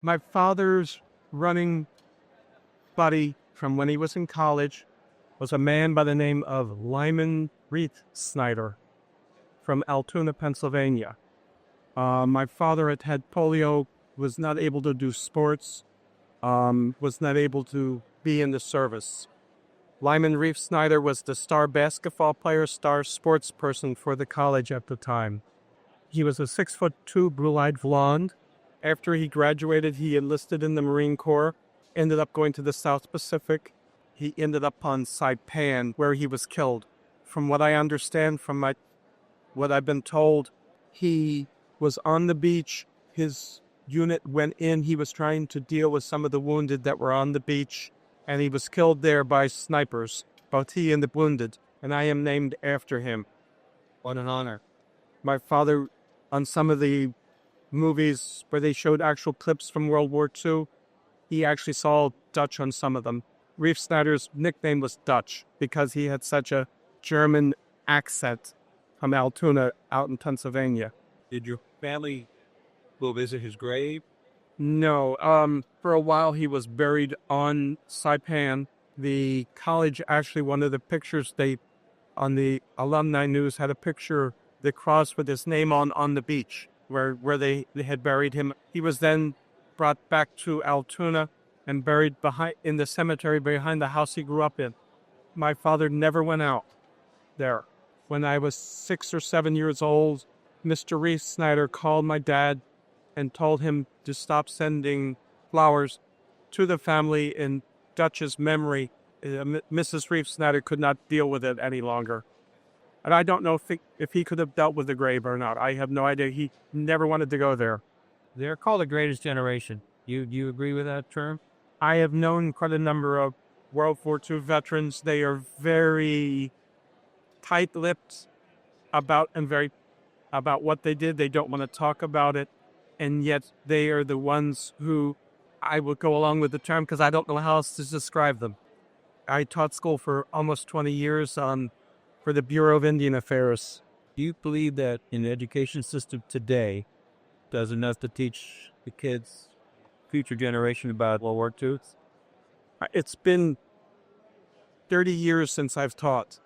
My father's running buddy from when he was in college was a man by the name of Lyman Snyder from Altoona, Pennsylvania. My father had had polio, was not able to do sports, was not able to be in the service. Lyman Snyder was the star basketball player, star sports person for the college at the time. He was a 6'2" blue-eyed blonde. After he graduated, he enlisted in the Marine Corps, ended up going to the South Pacific. He ended up on Saipan, where he was killed. From what I understand, what I've been told, he was on the beach. His unit went in. He was trying to deal with some of the wounded that were on the beach, and he was killed there by snipers, both he and the wounded, and I am named after him. What an honor. My father, on some of the movies where they showed actual clips from World War II, he actually saw Dutch on some of them. Reef Snyder's nickname was Dutch because he had such a German accent from Altoona out in Pennsylvania. Did your family go visit his grave? No. For a while he was buried on Saipan. The college, actually, one of the pictures on the alumni news had a picture, the cross with his name on the beach where they had buried him. He was then brought back to Altoona and buried in the cemetery behind the house he grew up in. My father never went out there. When I was 6 or 7 years old, Mr. Reef Snyder called my dad and told him to stop sending flowers to the family in Dutch's memory. Mrs. Reef Snyder could not deal with it any longer. And I don't know if he could have dealt with the grave or not. I have no idea. He never wanted to go there. They're called the greatest generation. You agree with that term? I have known quite a number of World War II veterans. They are very tight-lipped about what they did. They don't want to talk about it. And yet they are the ones who I would go along with the term because I don't know how else to describe them. I taught school for almost 20 years for the Bureau of Indian Affairs. Do you believe that in the education system today does enough to teach the kids, future generation, about World War II? It's been 30 years since I've taught.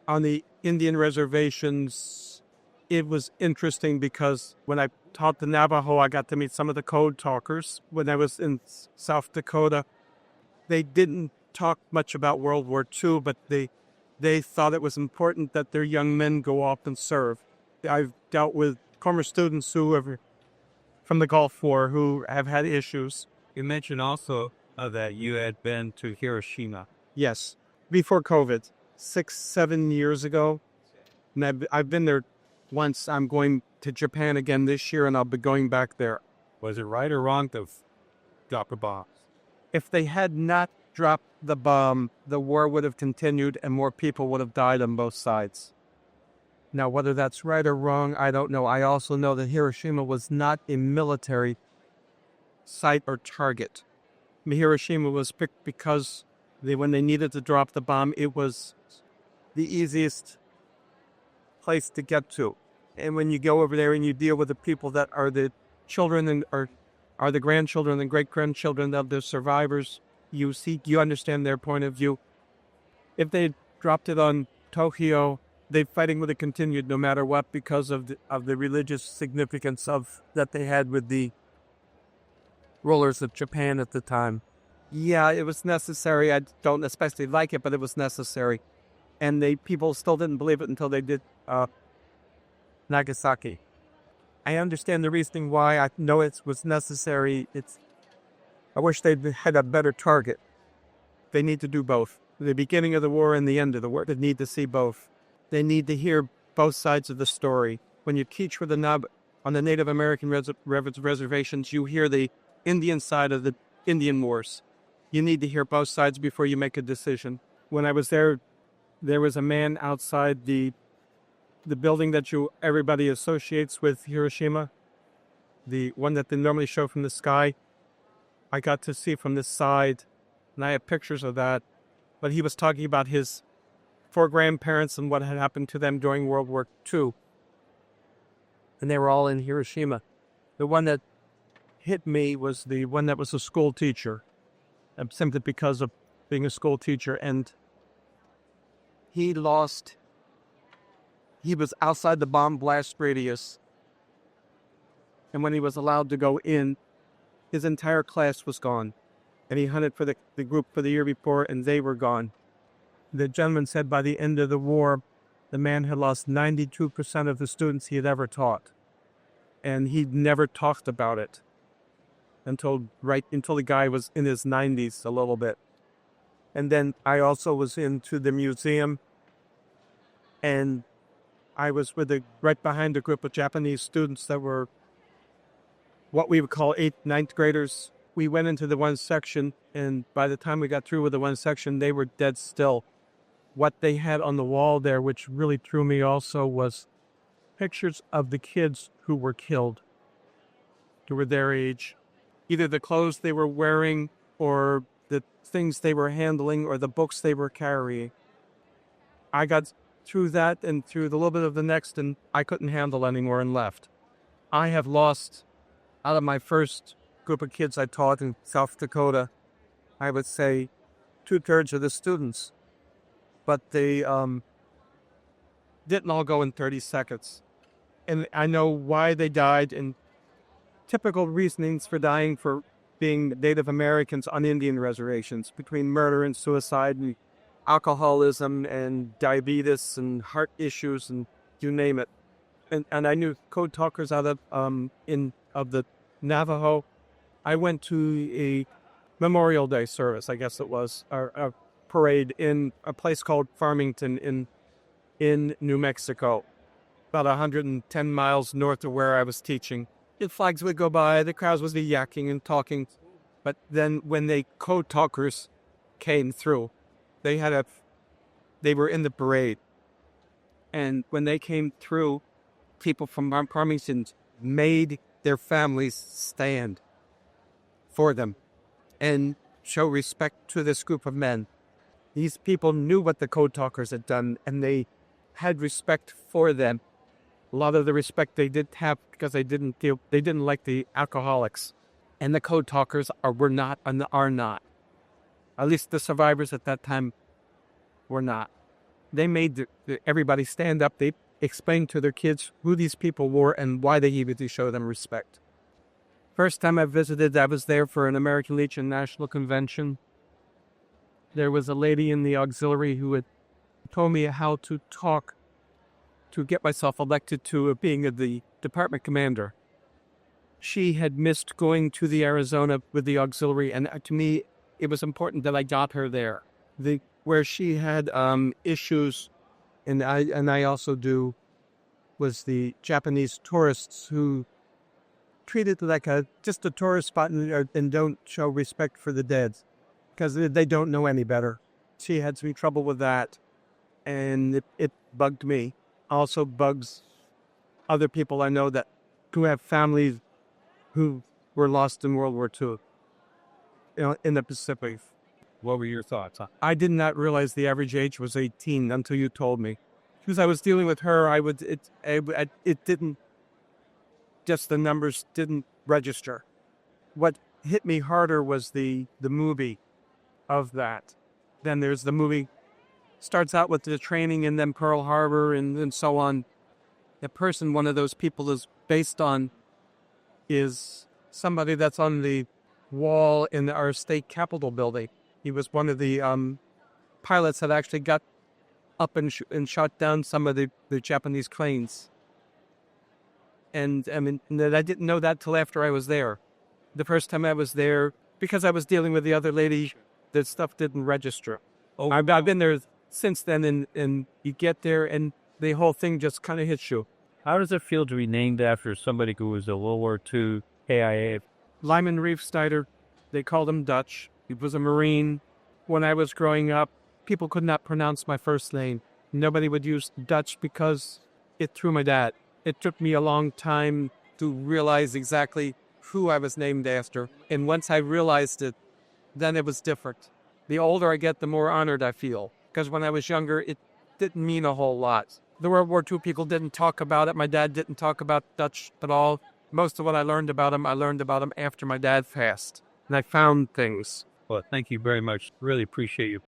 On the Indian reservations, it was interesting because when I taught the Navajo, I got to meet some of the code talkers. When I was in South Dakota, they didn't talk much about World War II, but they thought it was important that their young men go off and serve. I've dealt with former students from the Gulf War who have had issues. You mentioned also that you had been to Hiroshima. Yes, before COVID, 6-7 years ago. And I've been there once. I'm going to Japan again this year, and I'll be going back there. Was it right or wrong to drop a bomb? If they had not dropped the bomb, the war would have continued and more people would have died on both sides. Now, whether that's right or wrong, I don't know. I also know that Hiroshima was not a military site or target. Hiroshima was picked because when they needed to drop the bomb, it was the easiest place to get to. And when you go over there and you deal with the people that are the children and are the grandchildren and great-grandchildren of the survivors, you understand their point of view. If they dropped it on Tokyo, the fighting would have continued no matter what because of the religious significance that they had with the rulers of Japan at the time. Yeah, it was necessary. I don't especially like it, but it was necessary. And people still didn't believe it until they did Nagasaki. I understand the reasoning why. I know it was necessary. I wish they'd had a better target. They need to do both. The beginning of the war and the end of the war. They need to see both. They need to hear both sides of the story. When you teach with on the Native American reservations, you hear the Indian side of the Indian wars. You need to hear both sides before you make a decision. When I was there was a man outside the building that everybody associates with Hiroshima, the one that they normally show from the sky. I got to see from this side, and I have pictures of that. But he was talking about his 4 grandparents and what had happened to them during World War II. And they were all in Hiroshima. The one that hit me was the one that was a school teacher, simply because of being a school teacher. And he was outside the bomb blast radius. And when he was allowed to go in, his entire class was gone. And he hunted for the group for the year before, and they were gone. The gentleman said by the end of the war, the man had lost 92% of the students he had ever taught. And he never talked about it until the guy was in his 90s a little bit. And then I also was into the museum, and I was right behind a group of Japanese students that were what we would call 8th, 9th graders. We went into the one section, and by the time we got through with the one section, they were dead still. What they had on the wall there, which really threw me also, was pictures of the kids who were killed, who were their age. Either the clothes they were wearing, or the things they were handling, or the books they were carrying. I got through that and through the little bit of the next, and I couldn't handle anymore and left. I have lost, out of my first group of kids I taught in South Dakota, I would say 2/3 of the students. But they didn't all go in 30 seconds. And I know why they died, and typical reasonings for dying for being Native Americans on Indian reservations, between murder and suicide and alcoholism and diabetes and heart issues and you name it. And I knew code talkers out of the Navajo. I went to a Memorial Day service, I guess it was, or a parade in a place called Farmington in New Mexico, about 110 miles north of where I was teaching. The flags would go by, the crowds would be yakking and talking. But then when the code talkers came through, they were in the parade. And when they came through, people from Farmington made their families stand for them and show respect to this group of men. These people knew what the code talkers had done, and they had respect for them. A lot of the respect they did have because they didn't like the alcoholics, and the code talkers are not. At least the survivors at that time were not. They made everybody stand up. They explained to their kids who these people were and why they needed to show them respect. First time I visited, I was there for an American Legion National Convention. There was a lady in the auxiliary who had told me how to talk to get myself elected to being the department commander. She had missed going to the Arizona with the auxiliary, and to me, it was important that I got her there. Where she had issues, and I also do, was the Japanese tourists who treat it like just a tourist spot and don't show respect for the dead because they don't know any better. She had some trouble with that, and it bugged me. Also bugs other people I know who have families who were lost in World War II, in the Pacific. What were your thoughts? I did not realize the average age was 18 until you told me. Because I was dealing with her, it didn't, just the numbers didn't register. What hit me harder was the movie of that. Then there's the movie, starts out with the training and then Pearl Harbor and so on. The person one of those people is based on is somebody that's on the wall in our state capitol building. He was one of the pilots that actually got up and shot down some of the Japanese planes. And I mean, I didn't know that till after I was there. The first time I was there, because I was dealing with the other lady, the stuff didn't register. Oh, I've been there since then, and you get there, and the whole thing just kind of hits you. How does it feel to be named after somebody who was a World War II KIA? Lyman Snyder, they called him Dutch. He was a Marine. When I was growing up, people could not pronounce my first name. Nobody would use Dutch because it threw my dad. It took me a long time to realize exactly who I was named after. And once I realized it, then it was different. The older I get, the more honored I feel. Because when I was younger, it didn't mean a whole lot. The World War II people didn't talk about it. My dad didn't talk about Dutch at all. most of what I learned about him after my dad passed. And I found things. Well, thank you very much. Really appreciate you